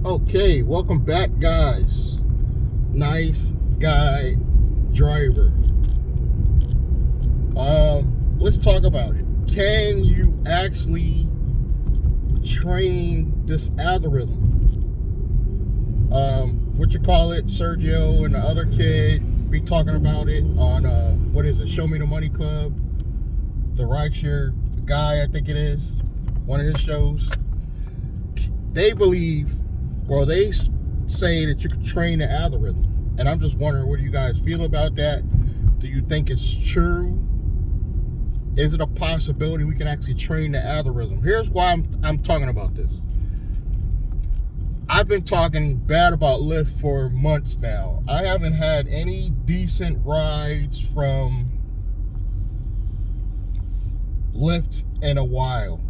Okay, welcome back, guys. Nice guy driver. Let's talk about it. Can you actually train this algorithm? Sergio and the other kid be talking about it on Show Me the Money Club, the rideshare guy, I think it is, one of his shows. They believe, they say that you can train the algorithm, and I'm just wondering, what do you guys feel about that? Do you think it's true? Is it a possibility we can actually train the algorithm? Here's why I'm talking about this. I've been talking bad about Lyft for months now. I haven't had any decent rides from Lyft in a while.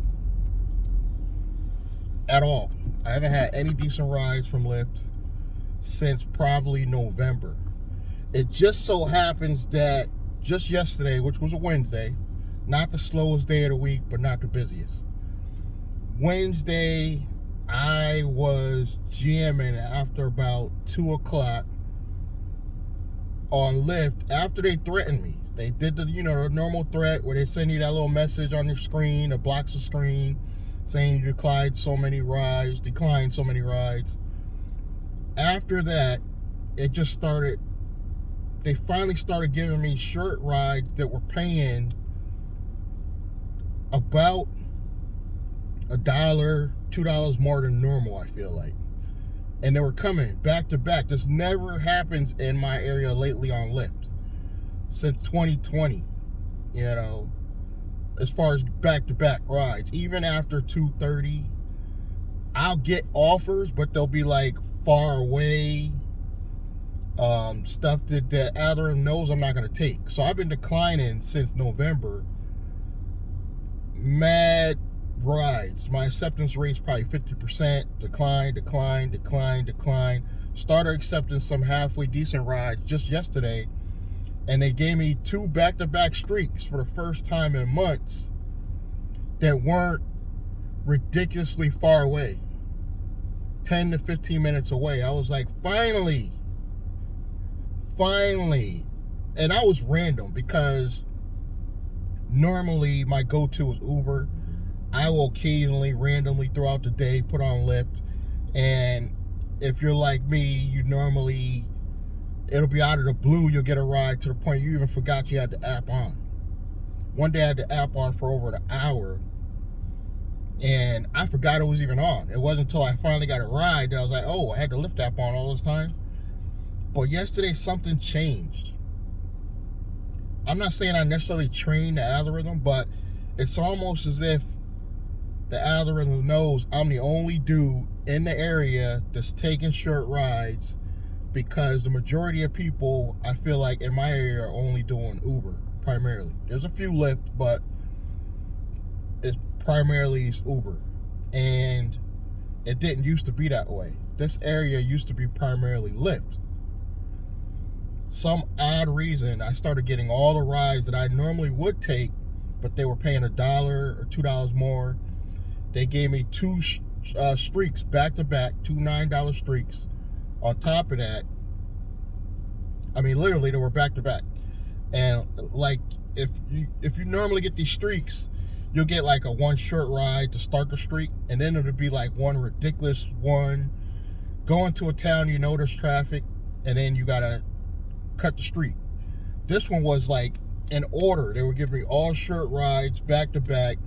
At all. I haven't had any decent rides from Lyft since probably November. It just so happens that just yesterday, which was a Wednesday, not the slowest day of the week, but not the busiest. Wednesday, I was jamming after about 2 o'clock on Lyft after they threatened me. They did the normal threat where they send you that little message on your screen that blocks the screen saying you declined so many rides. After that, it just started. They finally started giving me short rides that were paying about $1, $2 more than normal, I feel like. And they were coming back to back. This never happens in my area lately on Lyft since 2020, as far as back-to-back rides. Even after 2:30, I'll get offers, but they'll be like far away, stuff that the algorithm knows I'm not going to take. So I've been declining since November. Mad rides. My acceptance rate's probably 50%. Decline. Started accepting some halfway decent rides just yesterday, and they gave me 2 back-to-back streaks for the first time in months that weren't ridiculously far away, 10 to 15 minutes away. I was like, finally. And I was random because normally my go-to is Uber. I will occasionally, randomly throughout the day, put on Lyft. And if you're like me, it'll be out of the blue, you'll get a ride to the point you even forgot you had the app on. One day I had the app on for over an hour, and I forgot it was even on. It wasn't until I finally got a ride that I was like, oh, I had the Lyft app on all this time. But yesterday, something changed. I'm not saying I necessarily trained the algorithm, but it's almost as if the algorithm knows I'm the only dude in the area that's taking short rides, because the majority of people, I feel like, in my area are only doing Uber, primarily. There's a few Lyft, but it's primarily Uber. And it didn't used to be that way. This area used to be primarily Lyft. Some odd reason, I started getting all the rides that I normally would take, but they were paying $1 or $2 more. They gave me 2 streaks back to back, 2 $9 streaks. On top of that, I mean, literally, they were back to back. And like, if you normally get these streaks, you'll get like a 1 short ride to start the streak, and then it'll be like 1 ridiculous one. Going to a town, there's traffic, and then you gotta cut the streak. This one was like in order. They were giving me all short rides back to back.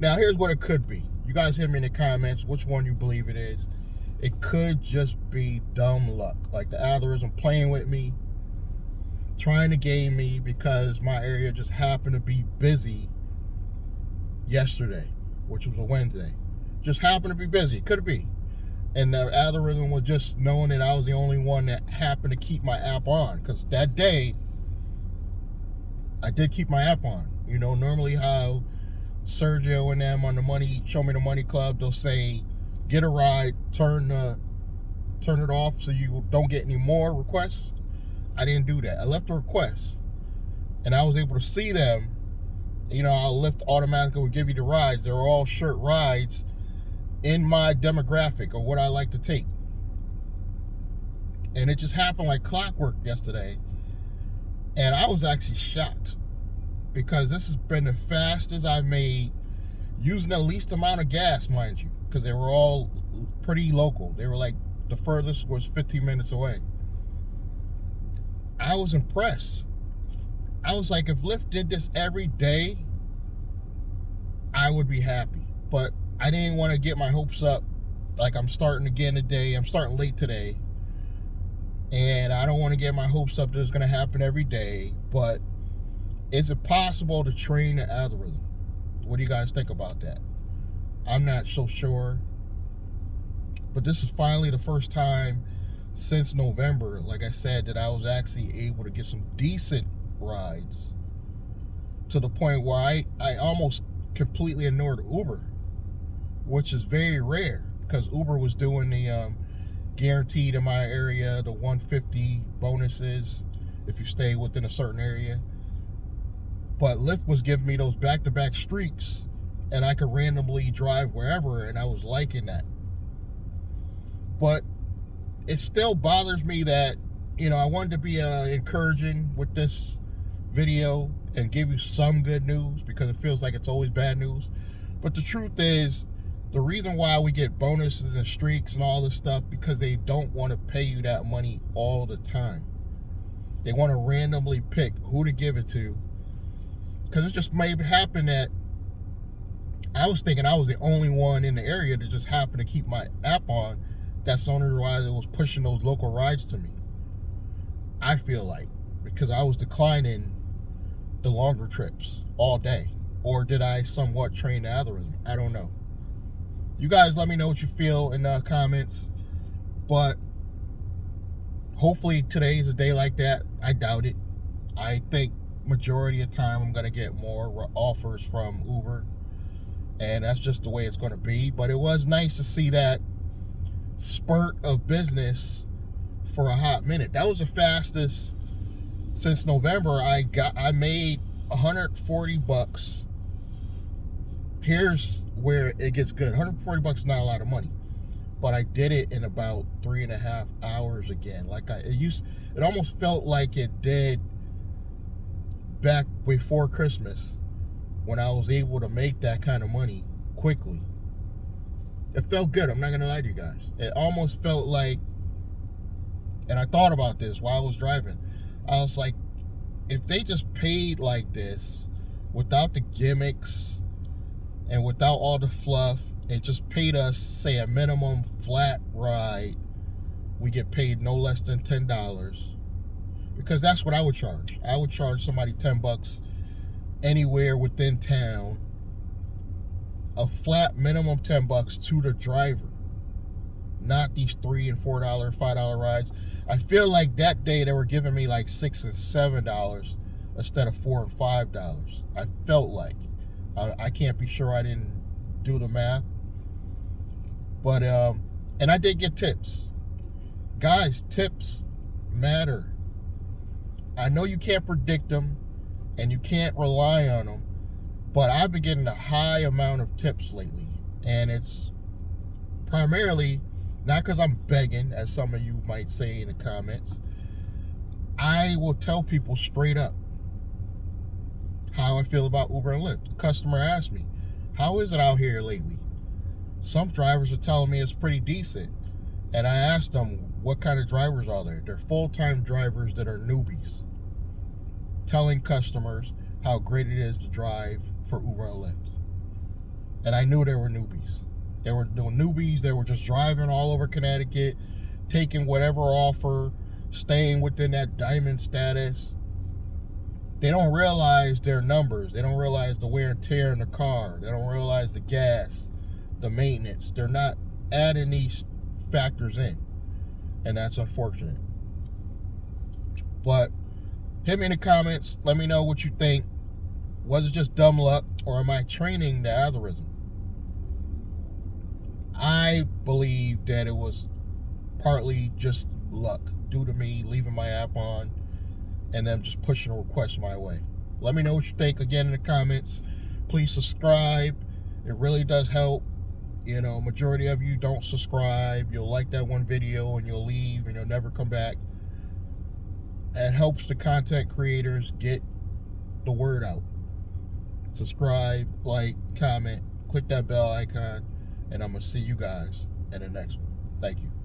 Now, here's what it could be. You guys hit me in the comments which one you believe it is. It could just be dumb luck. Like the algorithm playing with me, trying to game me, because my area just happened to be busy yesterday, which was a Wednesday. Just happened to be busy. Could be. And the algorithm was just knowing that I was the only one that happened to keep my app on. Because that day, I did keep my app on. Normally how Sergio and them on the Show Me the Money Club, they'll say, get a ride, turn it off so you don't get any more requests. I didn't do that. I left a request, and I was able to see them. Our Lyft automatically would give you the rides. They were all short rides, in my demographic or what I like to take. And it just happened like clockwork yesterday. And I was actually shocked because this has been the fastest I've made using the least amount of gas, mind you, because they were all pretty local. They were like, the furthest was 15 minutes away. I was impressed. I was like, if Lyft did this every day, I would be happy. But I didn't want to get my hopes up. Like, I'm starting again today. I'm starting late today. And I don't want to get my hopes up that it's going to happen every day. But is it possible to train the algorithm? What do you guys think about that? I'm not so sure. But this is finally the first time since November, like I said, that I was actually able to get some decent rides. To the point where I almost completely ignored Uber, which is very rare because Uber was doing the guaranteed in my area, the 150 bonuses if you stay within a certain area. But Lyft was giving me those back-to-back streaks, and I could randomly drive wherever, and I was liking that. But it still bothers me that, I wanted to be encouraging with this video and give you some good news because it feels like it's always bad news. But the truth is, the reason why we get bonuses and streaks and all this stuff, because they don't want to pay you that money all the time. They want to randomly pick who to give it to. Because it just may happen that I was thinking I was the only one in the area that just happened to keep my app on. That's the only why it was pushing those local rides to me. I feel like, because I was declining the longer trips all day. Or did I somewhat train the algorithm? I don't know. You guys let me know what you feel in the comments. But hopefully today is a day like that. I doubt it. I think majority of the time I'm going to get more offers from Uber. And that's just the way it's going to be. But it was nice to see that spurt of business for a hot minute. That was the fastest since November. I made $140. Here's where it gets good. $140 is not a lot of money, but I did it in about 3.5 hours again. It almost felt like it did back before Christmas when I was able to make that kind of money quickly. It felt good. I'm not gonna lie to you guys. It almost felt like, and I thought about this while I was driving. I was like, if they just paid like this without the gimmicks and without all the fluff, and just paid us, say, a minimum flat ride, we get paid no less than $10. Because that's what I would charge. I would charge somebody $10 anywhere within town. A flat minimum $10 to the driver. Not these $3 and $4, $5 rides. I feel like that day they were giving me like $6 and $7 instead of $4 and $5. I felt like. I can't be sure, I didn't do the math. But, and I did get tips. Guys, tips matter. I know you can't predict them and you can't rely on them, but I've been getting a high amount of tips lately. And it's primarily not because I'm begging, as some of you might say in the comments. I will tell people straight up how I feel about Uber and Lyft. A customer asked me, how is it out here lately? Some drivers are telling me it's pretty decent. And I asked them, what kind of drivers are there? They're full-time drivers that are newbies, telling customers how great it is to drive for Uber and Lyft. And I knew they were newbies. They were newbies. They were just driving all over Connecticut, taking whatever offer, staying within that diamond status. They don't realize their numbers. They don't realize the wear and tear in the car. They don't realize the gas, the maintenance. They're not adding these factors in. And that's unfortunate. But hit me in the comments. Let me know what you think. Was it just dumb luck, or am I training the algorithm? I believe that it was partly just luck due to me leaving my app on and them just pushing a request my way. Let me know what you think again in the comments. Please subscribe. It really does help. You know, majority of you don't subscribe. You'll like that one video and you'll leave and you'll never come back. It helps the content creators get the word out. Subscribe, like, comment, click that bell icon, and I'm going to see you guys in the next one. Thank you.